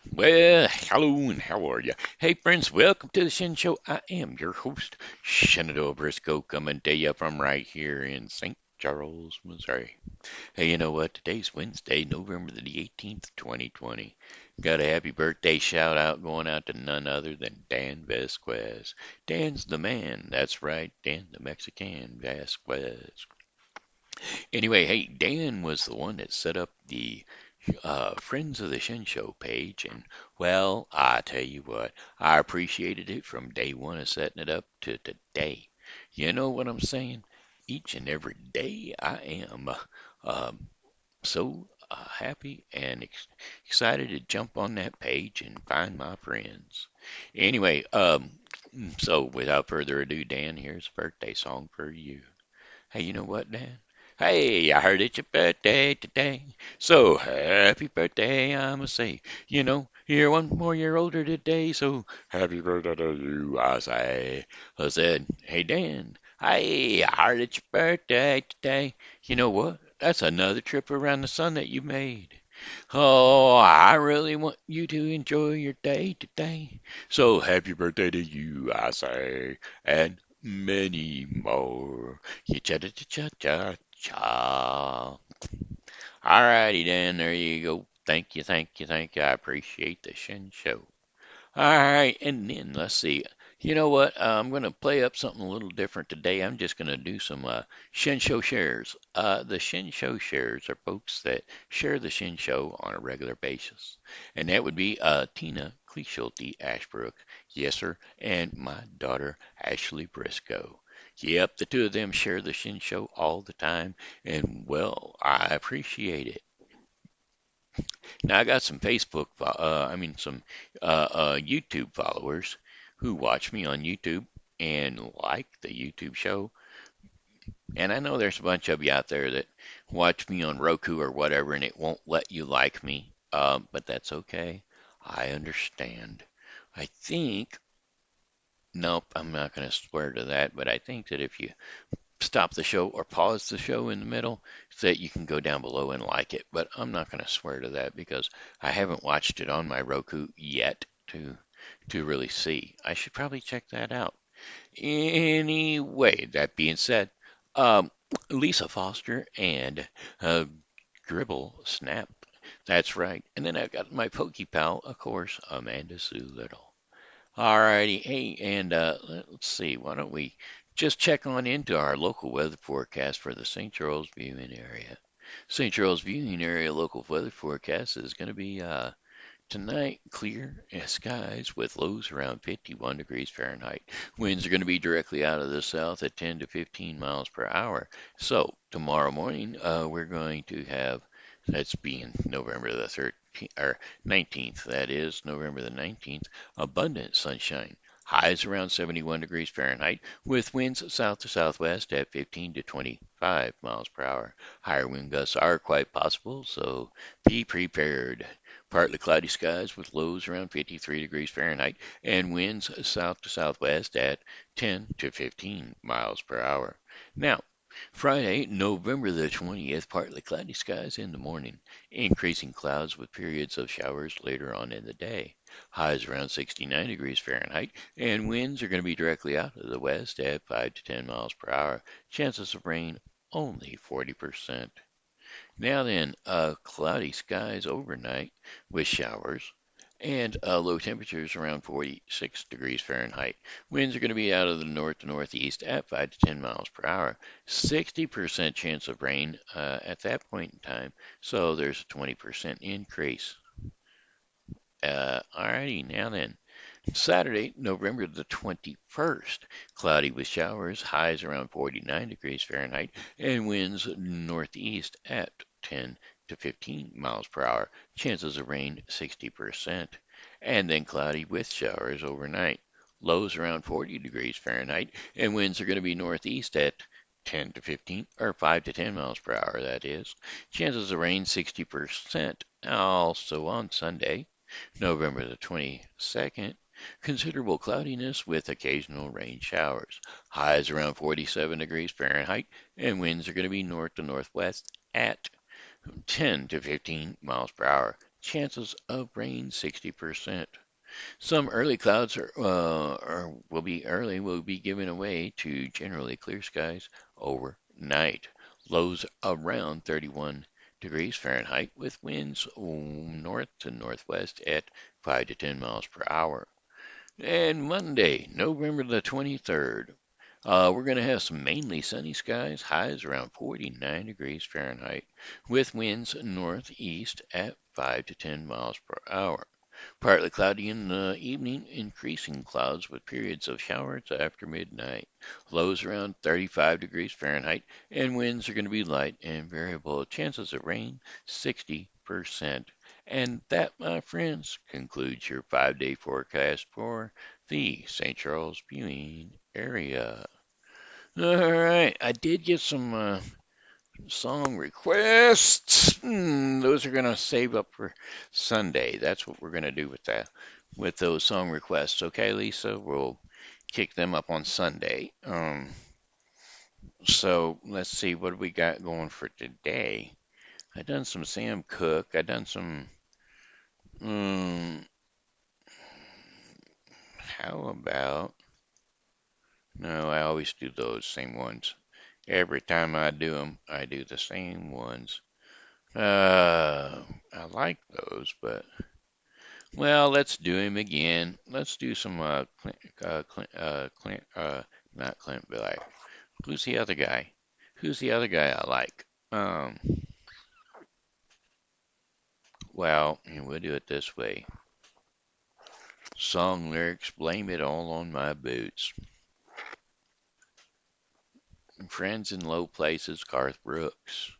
Well, hello and how are you? Hey, friends, welcome to the Shen Show. I am your host, Shenandoah Briscoe, coming to you from right here in St. Charles, Missouri. Hey, you know what? Today's Wednesday, November the 18th, 2020. Got a happy birthday shout out going out to none other than Dan Vasquez. Dan's the man. That's right, Dan the Mexican Vasquez. Anyway, hey, Dan was the one that set up the Friends of the Shen Show page, and well, I tell you what, I appreciated it from day one of setting it up to today. You know what I'm saying? Each and every day I am um, so happy and excited to jump on that page and find my friends. Anyway, so without further ado, Dan, here's a birthday song for you. Hey, you know what, Dan? Hey, I heard it's your birthday today. So happy birthday, I'ma say. You're one more year older today, so happy birthday to you, I say. I said, hey, Dan. Hey, I heard it's your birthday today. You know what? That's another trip around the sun that you made. Oh, I really want you to enjoy your day today. So happy birthday to you, I say, and many more. Ya cha cha cha cha cha. Alrighty then, there you go. Thank you, thank you, thank you. I appreciate the Shin Show. All right, and then let's see. You know what? I'm going to play up something a little different today. I'm just going to do some Shen Show shares. The Shen Show shares are folks that share the Shen Show on a regular basis. And that would be Tina Kleeschulte Ashbrook, yes, sir, and my daughter Ashley Briscoe. Yep, the two of them share the Shen Show all the time, and well, I appreciate it. Now I got some some YouTube followers who watch me on YouTube and like the YouTube show. And I know there's a bunch of you out there that watch me on Roku or whatever, and it won't let you like me. But that's okay. I understand. I think, nope, I'm not going to swear to that, but I think that if you stop the show or pause the show in the middle so that you can go down below and like it. But I'm not going to swear to that because I haven't watched it on my Roku yet to really see. I should probably check that out. Anyway, that being said, um, Lisa Foster and uh, Gribble Snap. That's right. And then I've got my pokey pal, of course, Amanda Sue Little. Alrighty, hey, and let's see, why don't we just check on into our local weather forecast for the St. Charles viewing area. St. Charles viewing area local weather forecast is going to be tonight clear skies with lows around 51 degrees Fahrenheit. Winds are going to be directly out of the south at 10 to 15 miles per hour. So tomorrow morning we're going to have that's being November the 13th or 19th, that is November the 19th, abundant sunshine. Highs around 71 degrees Fahrenheit with winds south to southwest at 15 to 25 miles per hour. Higher wind gusts are quite possible, so be prepared. Partly cloudy skies with lows around 53 degrees Fahrenheit and winds south to southwest at 10 to 15 miles per hour. Now, Friday, November the 20th, partly cloudy skies in the morning, increasing clouds with periods of showers later on in the day. Highs around 69 degrees Fahrenheit, and winds are going to be directly out of the west at 5 to 10 miles per hour. Chances of rain only 40%. Now then, cloudy skies overnight with showers and low temperatures around 46 degrees Fahrenheit. Winds are going to be out of the north to northeast at 5 to 10 miles per hour. 60% chance of rain at that point in time, so there's a 20% increase. Alrighty, now then. Saturday, November the 21st, cloudy with showers, highs around 49 degrees Fahrenheit, and winds northeast at 10 to 15 miles per hour. Chances of rain 60%. And then cloudy with showers overnight. Lows around 40 degrees Fahrenheit, and winds are going to be northeast at 10 to 15, or 5 to 10 miles per hour, that is. Chances of rain 60%. Also on Sunday, November the 22nd, considerable cloudiness with occasional rain showers. Highs around 47 degrees Fahrenheit, and winds are going to be north to northwest at 10 to 15 miles per hour. Chances of rain 60%. Some early clouds will be given away to generally clear skies overnight. Lows around 31 degrees Fahrenheit with winds north to northwest at 5 to 10 miles per hour. And Monday, November the 23rd, we're going to have some mainly sunny skies, highs around 49 degrees Fahrenheit, with winds northeast at 5 to 10 miles per hour. Partly cloudy in the evening, increasing clouds with periods of showers after midnight. Lows around 35 degrees Fahrenheit, and winds are going to be light and variable. Chances of rain 60%. And that, my friends, concludes your 5 day forecast for the St. Charles viewing area. All right, I did get some song requests. Those are gonna save up for Sunday. That's what we're gonna do with that, with those song requests. Okay, Lisa, we'll kick them up on Sunday. So let's see what we got going for today. I done some Sam Cooke. I done some. Um, how about? No, I always do those same ones. Every time I do them, I do the same ones. I like those, but well, let's do him again. Let's do some not Clint Black. Who's the other guy? Who's the other guy I like? Well, we'll do it this way. Song lyrics, blame it all on my boots. Friends in low places, Garth Brooks.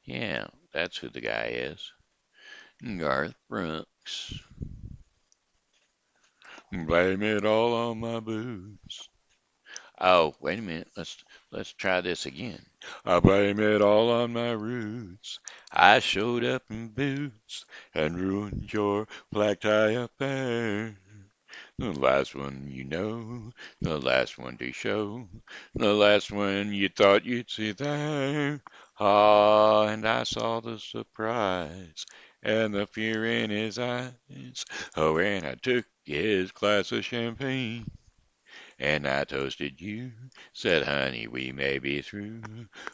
Yeah, that's who the guy is. Garth Brooks. Blame it all on my boots. Oh, wait a minute. Let's try this again. I blame it all on my roots. I showed up in boots and ruined your black tie affair. The last one you know, the last one to show, the last one you thought you'd see there. Ah, and I saw the surprise and the fear in his eyes. Oh, and I took his glass of champagne. And I toasted you, said, honey, we may be through,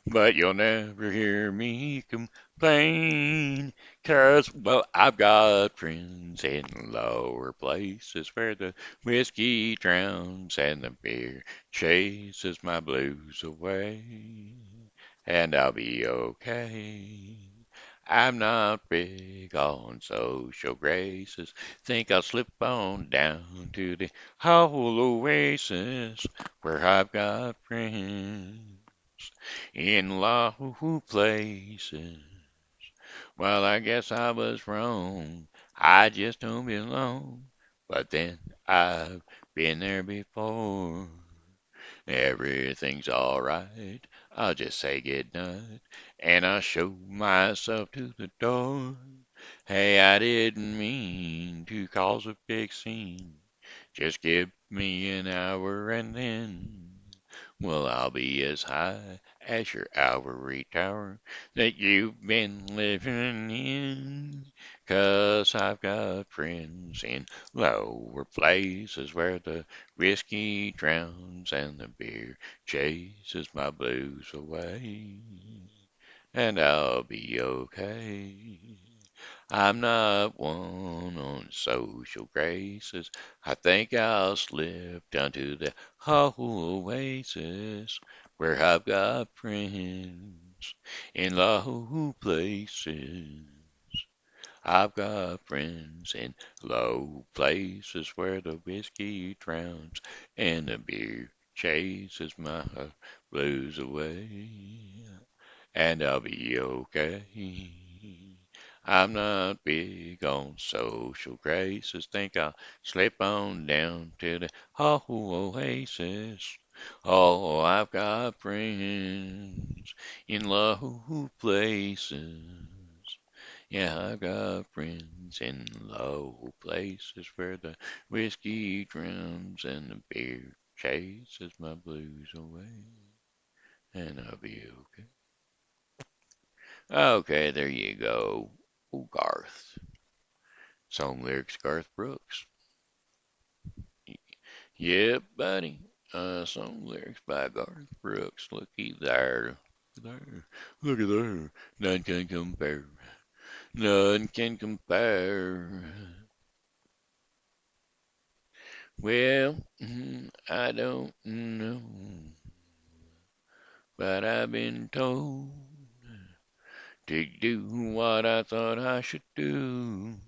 but you'll never hear me complain. 'Cause, well, I've got friends in lower places where the whiskey drowns and the beer chases my blues away. And I'll be okay. I'm not big on social graces. Think I'll slip on down to the whole oasis where I've got friends in low places. Well, I guess I was wrong. I just don't belong. But then I've been there before. Everything's alright. I'll just say good night. And I'll show myself to the door. Hey, I didn't mean to cause a big scene. Just give me an hour and then, well, I'll be as high as your ivory tower that you've been living in. 'Cause I've got friends in lower places where the whiskey drowns and the beer chases my blues away. And I'll be okay. I'm not one on social graces. I think I'll slip down to the whole oasis where I've got friends in low places. I've got friends in low places where the whiskey drowns and the beer chases my blues away. And I'll be okay. I'm not big on social graces. Think I'll slip on down to the oasis. Oh, I've got friends in low places. Yeah, I've got friends in low places where the whiskey drowns and the beer chases my blues away. And I'll be okay. Okay, there you go. Oh, Garth. Song lyrics Garth Brooks. Yeah, buddy. Song lyrics by Garth Brooks. Looky there. There. Look at there. None can compare. None can compare. Well, I don't know, but I've been told to do what I thought I should do.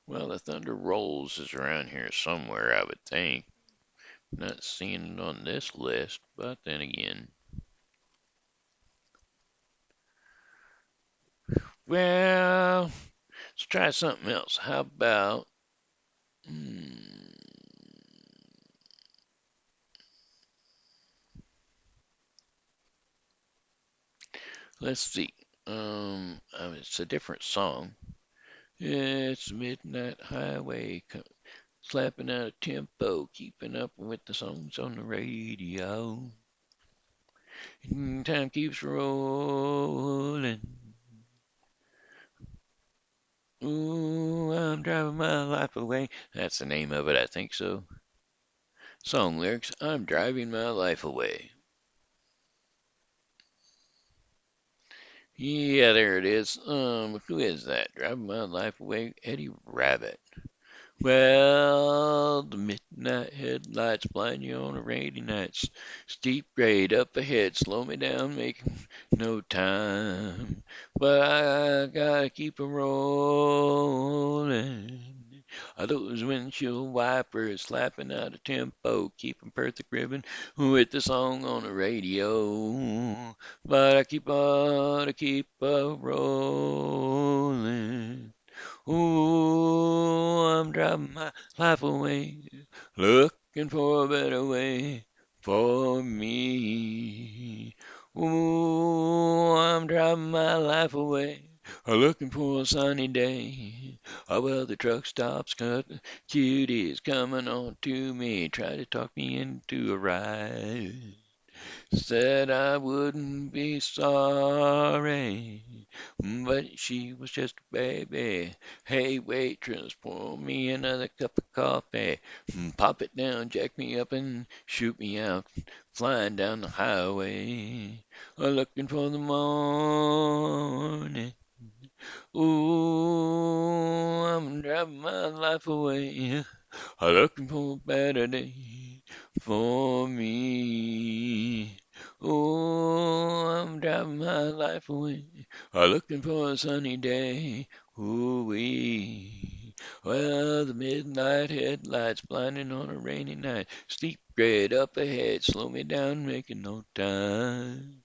Well, the Thunder Rolls is around here somewhere, I would think. Not seeing it on this list, but then again. Well, let's try something else. How about, hmm, let's see. It's a different song. It's Midnight Highway, slapping out a tempo, keeping up with the songs on the radio. Time keeps rolling. Ooh, I'm driving my life away. That's the name of it, I think so. Song lyrics, I'm driving my life away. Yeah, there it is. Who is that? Driving my life away, Eddie Rabbit. Well, the midnight headlights blind you on a rainy night. Steep grade up ahead, slow me down, make no time. But I gotta keep a rolling. Are those windshield wipers slapping out a tempo, keeping perfect ribbon with the song on the radio. But I keep a rolling. Ooh, I'm driving my life away, looking for a better way for me. Ooh, I'm driving my life away, looking for a sunny day. Oh, well, the truck stops, cut, cuties coming on to me, try to talk me into a ride. Said I wouldn't be sorry, but she was just a baby. Hey, waitress, pour me another cup of coffee. Pop it down, jack me up, and shoot me out. Flying down the highway, looking for the morning. Ooh, I'm driving my life away, looking for a better day for me. Oh, I'm driving my life away, looking for a sunny day. Ooh-wee. Well, the midnight headlights blinding on a rainy night. Steep grade up ahead, slow me down, making no time.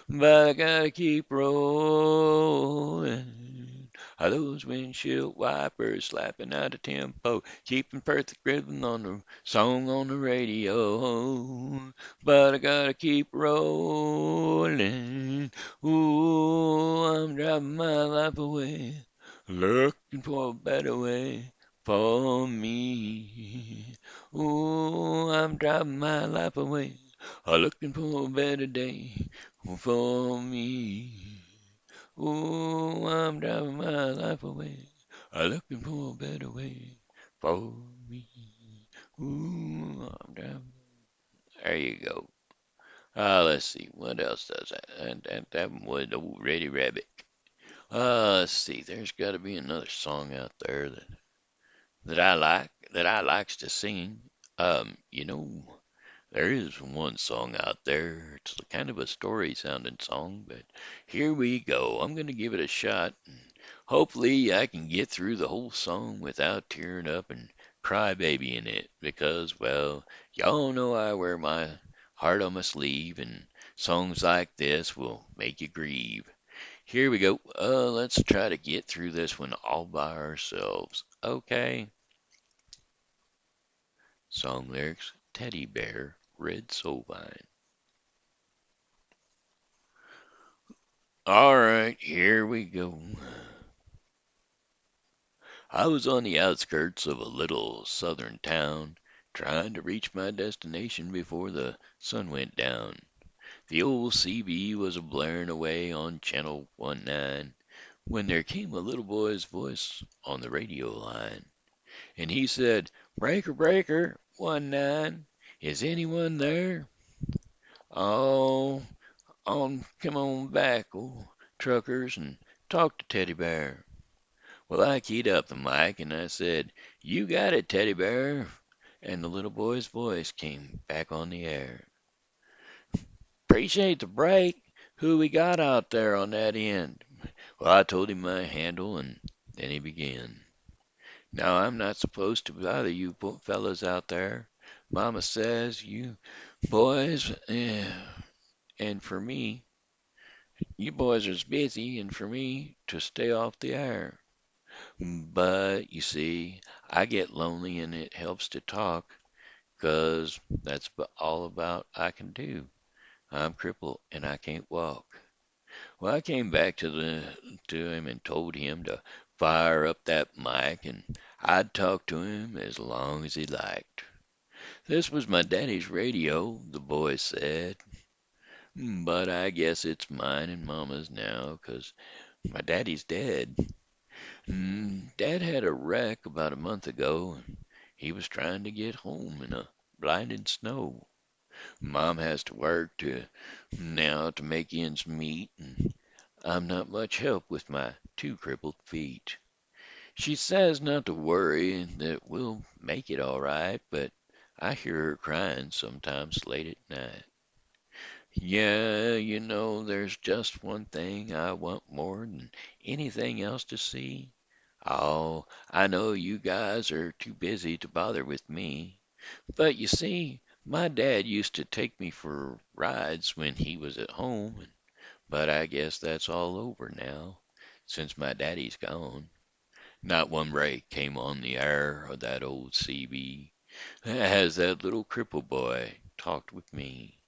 But I gotta keep rolling. Are those windshield wipers slapping out a tempo, keeping perfect rhythm on the song on the radio? But I gotta keep rolling. Ooh, I'm driving my life away, looking for a better way for me. Ooh, I'm driving my life away, looking for a better day for me. Oh, I'm driving my life away, looking for a better way for me. Ooh, I'm driving. There you go. Let's see, what else does that? That one was old Ready Rabbit. Let's see, there's got to be another song out there that I likes to sing. You know, there is one song out there. It's kind of a story sounding song, but here we go. I'm going to give it a shot. Hopefully, I can get through the whole song without tearing up and crybabying it because, well, y'all know I wear my heart on my sleeve, and songs like this will make you grieve. Here we go. Let's try to get through this one all by ourselves. Okay. Song lyrics Teddy Bear, Red Soul Vine. All right, here we go. I was on the outskirts of a little southern town, trying to reach my destination before the sun went down. The old CB was a blaring away on Channel 19, when there came a little boy's voice on the radio line, and he said, "Breaker, breaker, 1-9, is anyone there? Oh, come on back, oh, truckers, and talk to Teddy Bear." Well, I keyed up the mic and I said, "You got it, Teddy Bear." And the little boy's voice came back on the air. "Appreciate the break. Who we got out there on that end?" Well, I told him my handle, and then he began. "Now, I'm not supposed to bother you fellas out there. Mama says you boys, and for me, you boys are busy, and for me to stay off the air. But, you see, I get lonely and it helps to talk, 'cause that's all about I can do. I'm crippled and I can't walk." Well, I came back to him and told him to fire up that mic and I'd talk to him as long as he liked. This was my daddy's radio, the boy said, but I guess it's mine and mama's now, 'cause my daddy's dead. Dad had a wreck about a month ago, and he was trying to get home in a blinding snow. Mom has to work now to make ends meet, and I'm not much help with my two crippled feet. She says not to worry, that we'll make it all right, but I hear her crying sometimes late at night. Yeah, there's just one thing I want more than anything else to see. Oh, I know you guys are too busy to bother with me, but you see, my dad used to take me for rides when he was at home, but I guess that's all over now, since my daddy's gone. Not one break came on the air of that old CB as that little cripple boy talked with me.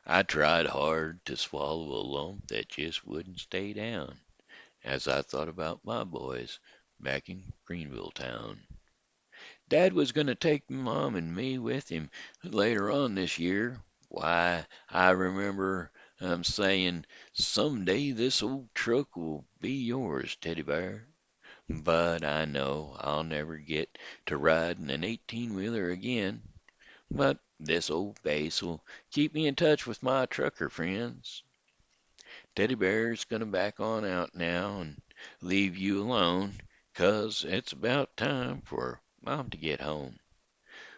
I tried hard to swallow a lump that just wouldn't stay down as I thought about my boys back in Greenville town. Dad was going to take Mom and me with him later on this year. Why, I remember saying, "Someday this old truck will be yours, Teddy Bear." But I know I'll never get to riding an 18-wheeler again. But this old base will keep me in touch with my trucker friends. Teddy Bear's gonna back on out now and leave you alone, 'cause it's about time for Mom to get home.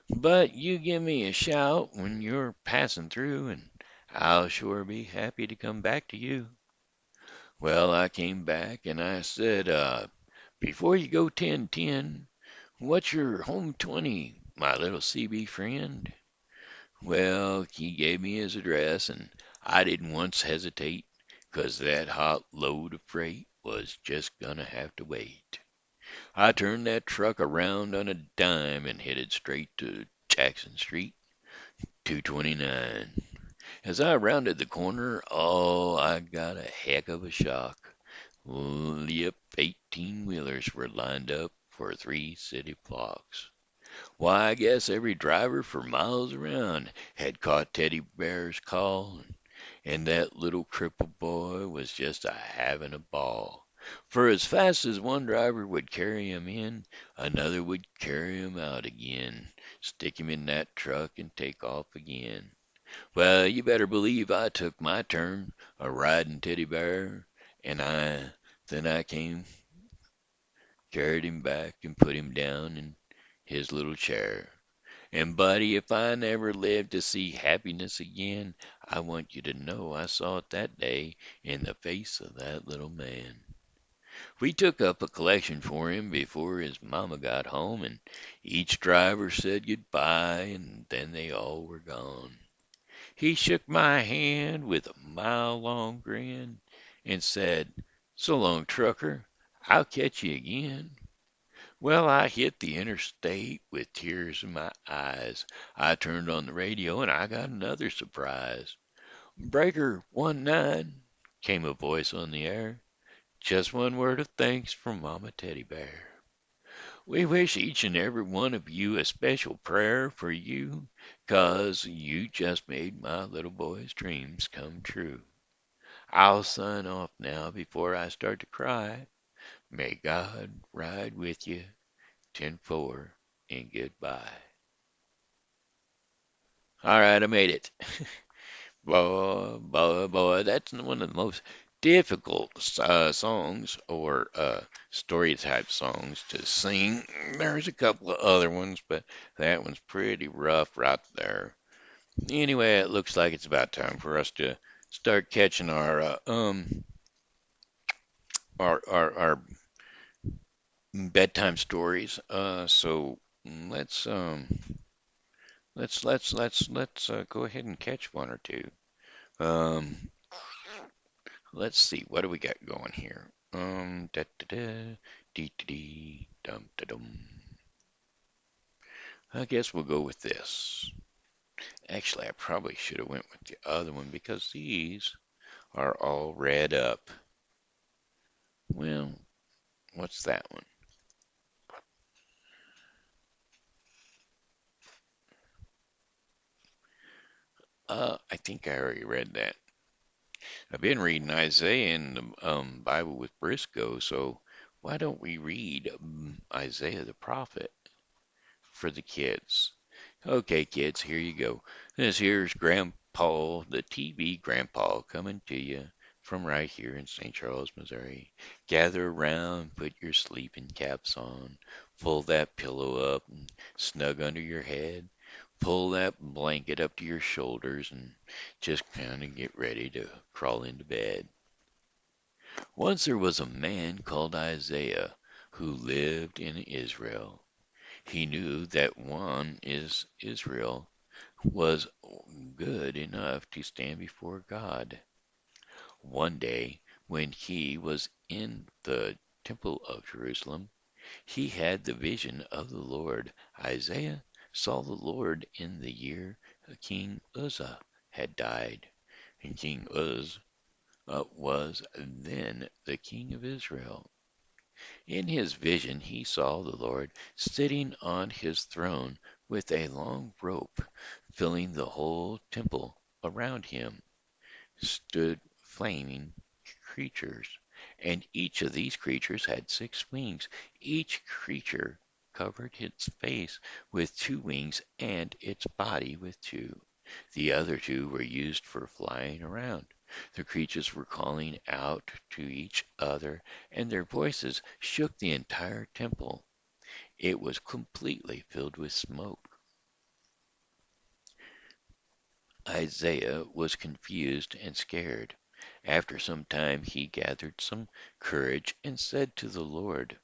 But you give me a shout when you're passing through, and I'll sure be happy to come back to you. Well, I came back and I said, before you go 10-10, what's your home 20, my little CB friend?" Well, he gave me his address, and I didn't once hesitate, 'cause that hot load of freight was just gonna have to wait. I turned that truck around on a dime and headed straight to Jackson Street, 229. As I rounded the corner, oh, I got a heck of a shock. Yep, 18-wheelers were lined up for 3 city blocks. Why, I guess every driver for miles around had caught Teddy Bear's call, and that little crippled boy was just a having a ball. For as fast as one driver would carry him in, another would carry him out again, stick him in that truck and take off again. Well, you better believe I took my turn a riding Teddy Bear, and then I came, carried him back and put him down in his little chair. And, buddy, if I never live to see happiness again, I want you to know I saw it that day in the face of that little man. We took up a collection for him before his mama got home, and each driver said goodbye, and then they all were gone. He shook my hand with a mile-long grin and said, "So long, trucker, I'll catch you again." Well, I hit the interstate with tears in my eyes. I turned on the radio and I got another surprise. "Breaker 1-9," came a voice on the air. "Just one word of thanks from Mama Teddy Bear. We wish each and every one of you a special prayer for you, 'cause you just made my little boy's dreams come true. I'll sign off now before I start to cry. May God ride with you. 10-4 and goodbye. All right, I made it. Boy, boy, boy, that's one of the most difficult songs or story type songs to sing. There's a couple of other ones, but that one's pretty rough right there. Anyway, it looks like it's about time for us to start catching our bedtime stories. So let's let's go ahead and catch one or two. Um, let's see, what do we got going here? Da da da, dee dee dee, dum da dum. I guess we'll go with this. Actually, I probably should have went with the other one because these are all read up. Well, what's that one? I think I already read that. I've been reading Isaiah in the Bible with Briscoe, so why don't we read Isaiah the prophet for the kids? Okay, kids, here you go. This here's Grandpa, the TV Grandpa, coming to you from right here in St. Charles, Missouri. Gather around, put your sleeping caps on, pull that pillow up and snug under your head, pull that blanket up to your shoulders, and just kind of get ready to crawl into bed. Once there was a man called Isaiah who lived in Israel. He knew that one is Israel was good enough to stand before God. One day, when he was in the temple of Jerusalem, he had the vision of the Lord. Isaiah saw the Lord in the year King Uzziah had died, and King Uzziah was then the king of Israel. In his vision he saw the Lord sitting on his throne with a long rope filling the whole temple. Around him stood flaming creatures, and each of these creatures had 6 wings. Each creature covered its face with 2 wings and its body with two. The other two were used for flying around. The creatures were calling out to each other, and their voices shook the entire temple. It was completely filled with smoke. Isaiah was confused and scared. After some time he gathered some courage and said to the Lord,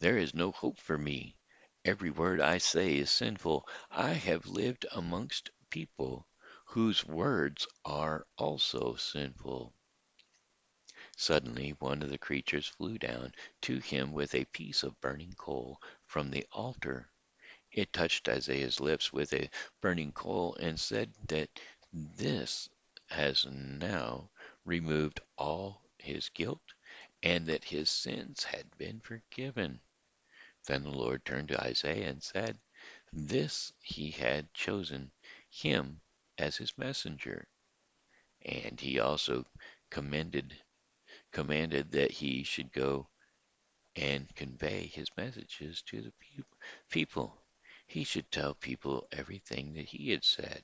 "There is no hope for me. Every word I say is sinful. I have lived amongst people whose words are also sinful." Suddenly one of the creatures flew down to him with a piece of burning coal from the altar. It touched Isaiah's lips with a burning coal and said that this has now removed all his guilt and that his sins had been forgiven. Then the Lord turned to Isaiah and said, this he had chosen him as his messenger, and he also commended commanded that he should go and convey his messages to the people. He should tell people everything that he had said.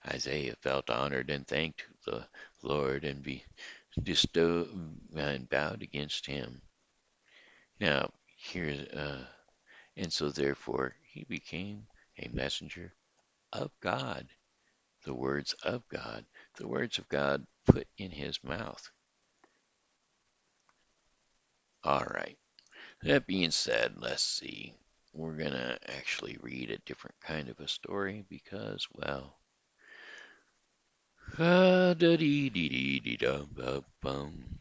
Isaiah felt honored and thanked the Lord and bestowed and bowed against him. Now, here's and so therefore he became a messenger of God. The words of God, the words of God put in his mouth. All right. That being said, let's see. We're gonna actually read a different kind of a story because, well, da dee dee dee dee dum bum bum.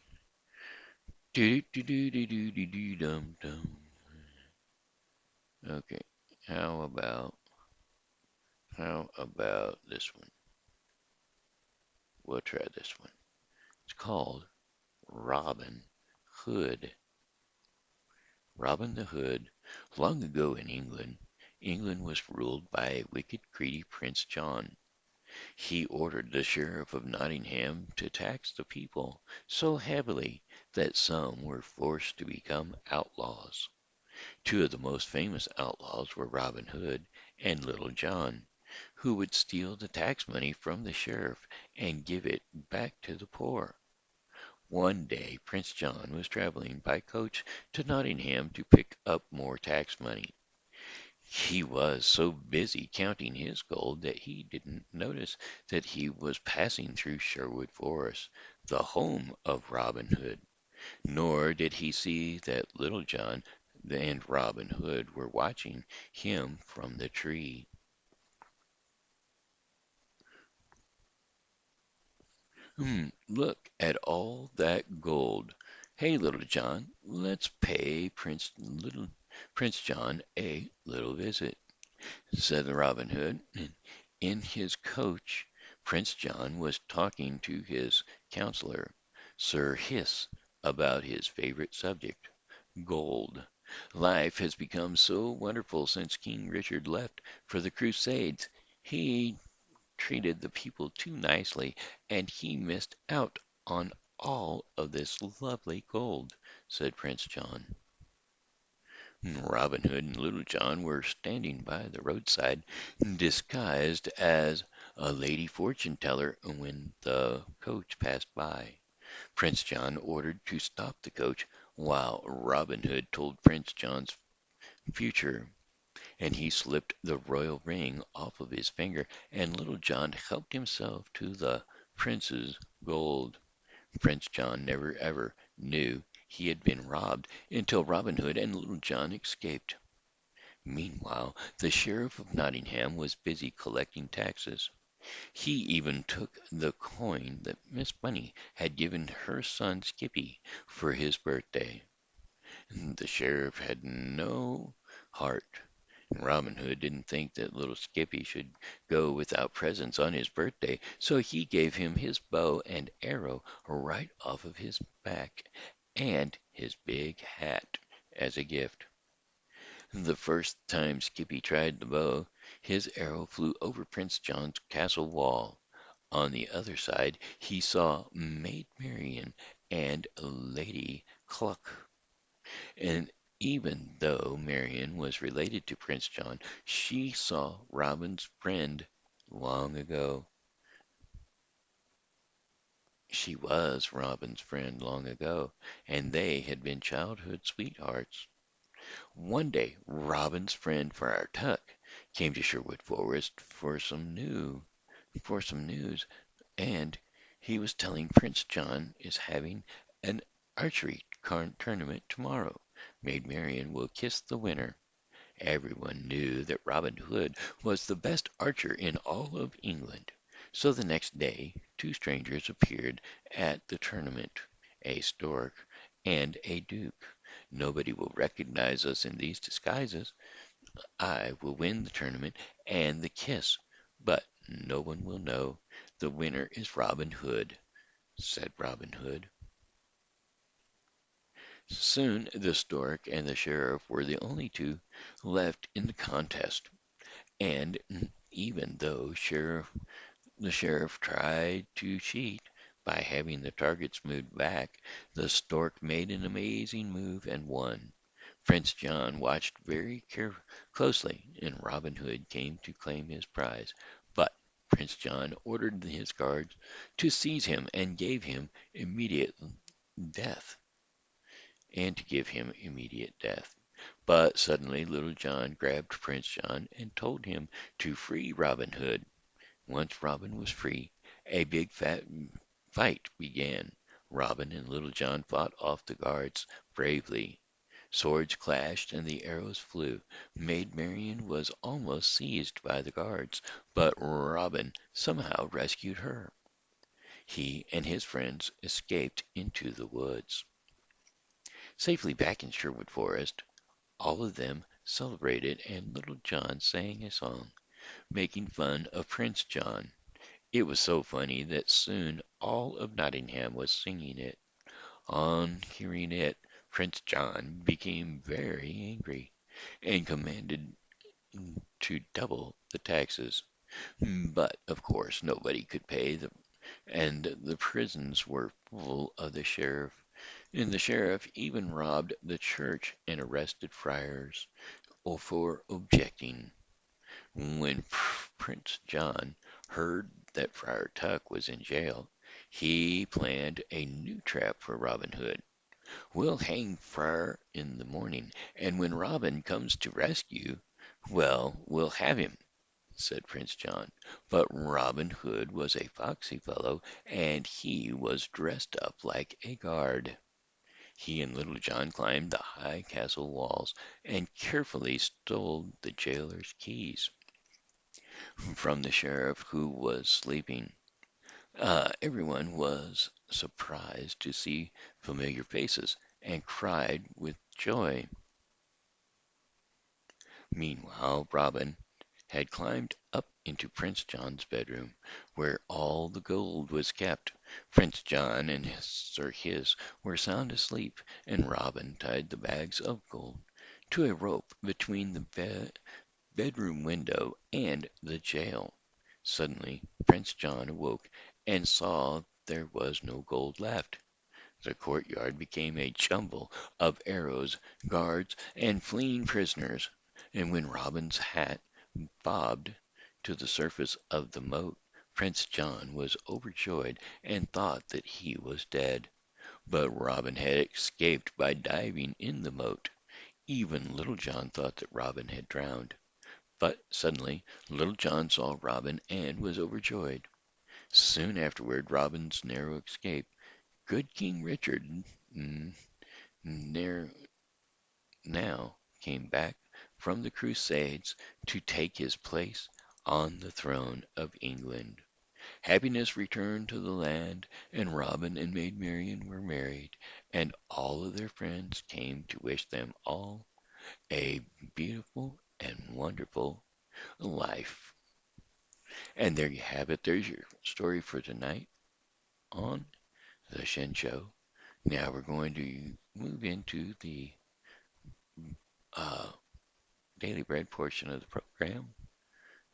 Do do do do do do do dum dum. Okay, how about this one? We'll try this one. It's called Robin Hood. Robin the Hood. Long ago in England, England was ruled by a wicked, greedy Prince John. He ordered the sheriff of Nottingham to tax the people so heavily that some were forced to become outlaws. Two of the most famous outlaws were Robin Hood and Little John, who would steal the tax money from the sheriff and give it back to the poor. One day Prince John was traveling by coach to Nottingham to pick up more tax money. He was so busy counting his gold that he didn't notice that he was passing through Sherwood Forest, the home of Robin Hood. Nor did he see that Little John and Robin Hood were watching him from the tree. Look at all that gold. Hey, Little John, let's pay Prince John a little visit, said Robin Hood. And in his coach, Prince John was talking to his counselor, Sir Hiss, about his favorite subject, gold. Life has become so wonderful since King Richard left for the Crusades. He treated the people too nicely, and he missed out on all of this lovely gold, said Prince John. Robin Hood and Little John were standing by the roadside, disguised as a lady fortune teller when the coach passed by. Prince John ordered to stop the coach, while Robin Hood told Prince John's future, and he slipped the royal ring off of his finger, and Little John helped himself to the prince's gold. Prince John never ever knew he had been robbed until Robin Hood and Little John escaped. Meanwhile, the sheriff of Nottingham was busy collecting taxes. He even took the coin that Miss Bunny had given her son Skippy for his birthday. The sheriff had no heart. Robin Hood didn't think that little Skippy should go without presents on his birthday, so he gave him his bow and arrow right off of his back and his big hat as a gift. The first time Skippy tried the bow, his arrow flew over Prince John's castle wall. On the other side he saw Maid Marian and Lady Cluck. And even though Marian was related to Prince John, she saw Robin's friend long ago. She was Robin's friend long ago, and they had been childhood sweethearts. One day Robin's friend Friar Tuck came to Sherwood Forest for some news, and he was telling Prince John is having an archery tournament tomorrow. Maid Marian will kiss the winner. Everyone knew that Robin Hood was the best archer in all of England. So the next day two strangers appeared at the tournament, a stork and a duke. Nobody will recognize us in these disguises. I will win the tournament and the kiss, but no one will know. The winner is Robin Hood, said Robin Hood. Soon the stork and the sheriff were the only two left in the contest, and even though the sheriff tried to cheat by having the targets moved back, the stork made an amazing move and won. Prince John watched very closely, and Robin Hood came to claim his prize. But Prince John ordered his guards to seize him and death, to give him immediate death. But suddenly Little John grabbed Prince John and told him to free Robin Hood. Once Robin was free, a big fat fight began. Robin and Little John fought off the guards bravely. Swords clashed and the arrows flew. Maid Marian was almost seized by the guards, but Robin somehow rescued her. He and his friends escaped into the woods. Safely back in Sherwood Forest, all of them celebrated, and Little John sang a song, making fun of Prince John. It was so funny that soon all of Nottingham was singing it. On hearing it, Prince John became very angry and commanded to double the taxes. But of course nobody could pay them, and the prisons were full of the sheriff And the sheriff even robbed the church and arrested friars for objecting. When Prince John heard that Friar Tuck was in jail, he planned a new trap for Robin Hood. "We'll hang Friar in the morning, and when Robin comes to rescue, well, we'll have him," said Prince John. But Robin Hood was a foxy fellow, and he was dressed up like a guard. He and Little John climbed the high castle walls and carefully stole the jailer's keys from the sheriff, who was sleeping. Everyone was surprised to see familiar faces and cried with joy. Meanwhile, Robin had climbed up into Prince John's bedroom, where all the gold was kept. Prince John and Sir His were sound asleep, and Robin tied the bags of gold to a rope between the bedroom window and the jail. Suddenly Prince John awoke and saw there was no gold left. The courtyard became a jumble of arrows, guards, and fleeing prisoners, and when Robin's hat bobbed to the surface of the moat, Prince John was overjoyed and thought that he was dead. But Robin had escaped by diving in the moat. Even Little John thought that Robin had drowned. But suddenly Little John saw Robin and was overjoyed. Soon afterward Robin's narrow escape. Good King Richard near now came back from the Crusades to take his place on the throne of England. Happiness returned to the land, and Robin and Maid Marian were married, and all of their friends came to wish them all a beautiful and wonderful life. And there you have it. There's your story for tonight on the Shen Show. Now we're going to move into the uh, Daily Bread portion of the program.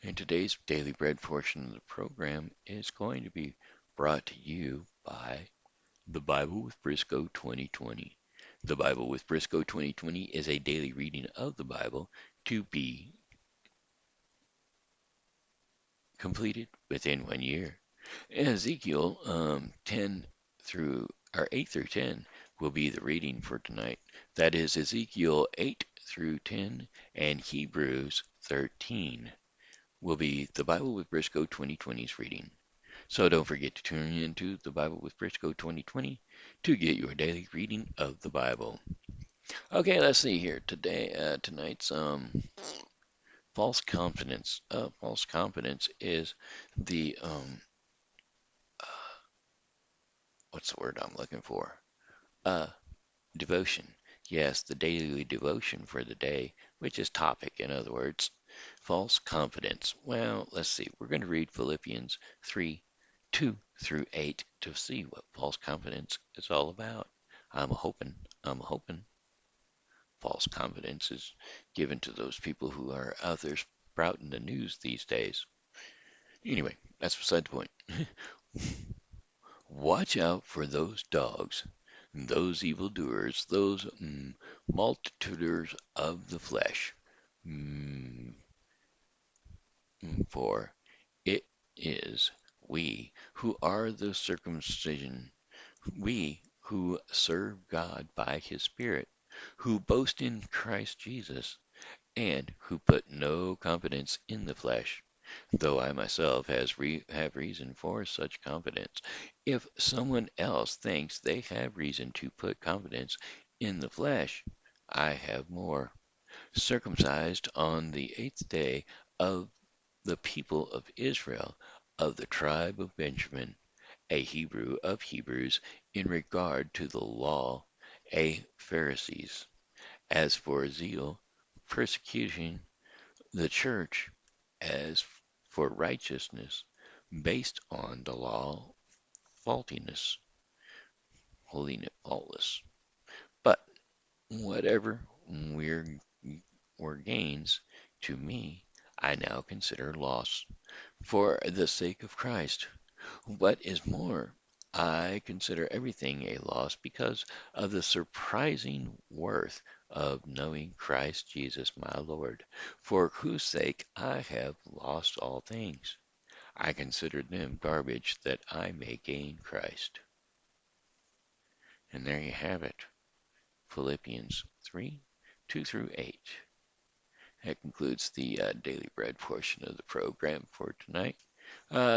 And today's Daily Bread portion of the program is going to be brought to you by The Bible with Briscoe 2020. The Bible with Briscoe 2020 is a daily reading of the Bible to be completed within 1 year. Ezekiel 10 through or 8 through 10 will be the reading for tonight. That is Ezekiel 8 through 10 and Hebrews 13 will be the Bible with Briscoe 2020's reading. So don't forget to tune into the Bible with Briscoe 2020 to get your daily reading of the Bible. Okay, let's see here. Tonight's false confidence. False confidence is the what's the word I'm looking for? Uh, Devotion. Yes, the daily devotion for the day, which is topic, in other words. False confidence. Well, let's see. We're going to read Philippians 3, 2 through 8 to see what false confidence is all about. I'm hoping false confidence is given to those people who are out there sprouting the news these days. Anyway, that's beside the point. Watch out for those dogs, those evildoers, those multituders of the flesh. Mm, for it is we who are the circumcision, we who serve God by his Spirit, who boast in Christ Jesus, and who put no confidence in the flesh, though I myself have reason for such confidence. If someone else thinks they have reason to put confidence in the flesh, I have more. Circumcised on the 8th day, of the people of Israel, of the tribe of Benjamin, a Hebrew of Hebrews, in regard to the law, a Pharisees. As for zeal, persecuting the church; as for righteousness, based on the law, faultiness, holding it faultless. But whatever were gains to me, I now consider loss for the sake of Christ. What is more, I consider everything a loss because of the surprising worth of knowing Christ Jesus my Lord, for whose sake I have lost all things. I consider them garbage that I may gain Christ. And there you have it. Philippians 3, 2 through 8. That concludes the daily bread portion of the program for tonight.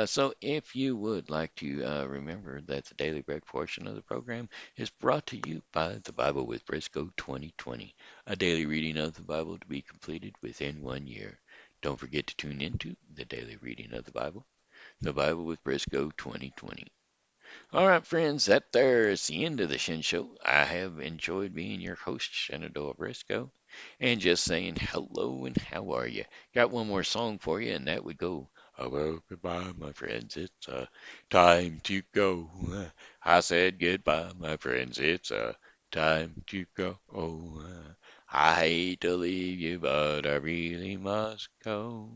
So if you would like to remember that the daily bread portion of the program is brought to you by the Bible with Briscoe 2020, a daily reading of the Bible to be completed within 1 year. Don't forget to tune into the daily reading of the Bible with Briscoe 2020. All right, friends, that there is the end of the Shen Show. I have enjoyed being your host, Shenandoah Briscoe, and just saying hello and how are you. Got one more song for you, and that would go, oh, well, goodbye, my friends. It's time to go. I said goodbye, my friends. It's time to go. I hate to leave you, but I really must go.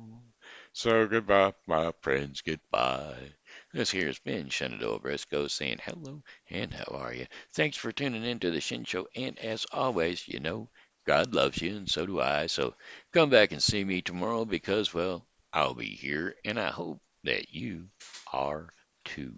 So goodbye, my friends. Goodbye. This here's been Shenandoah Briscoe saying hello and how are you? Thanks for tuning in to the Shen Show, and as always, God loves you and so do I. So come back and see me tomorrow because, well, I'll be here and I hope that you are too.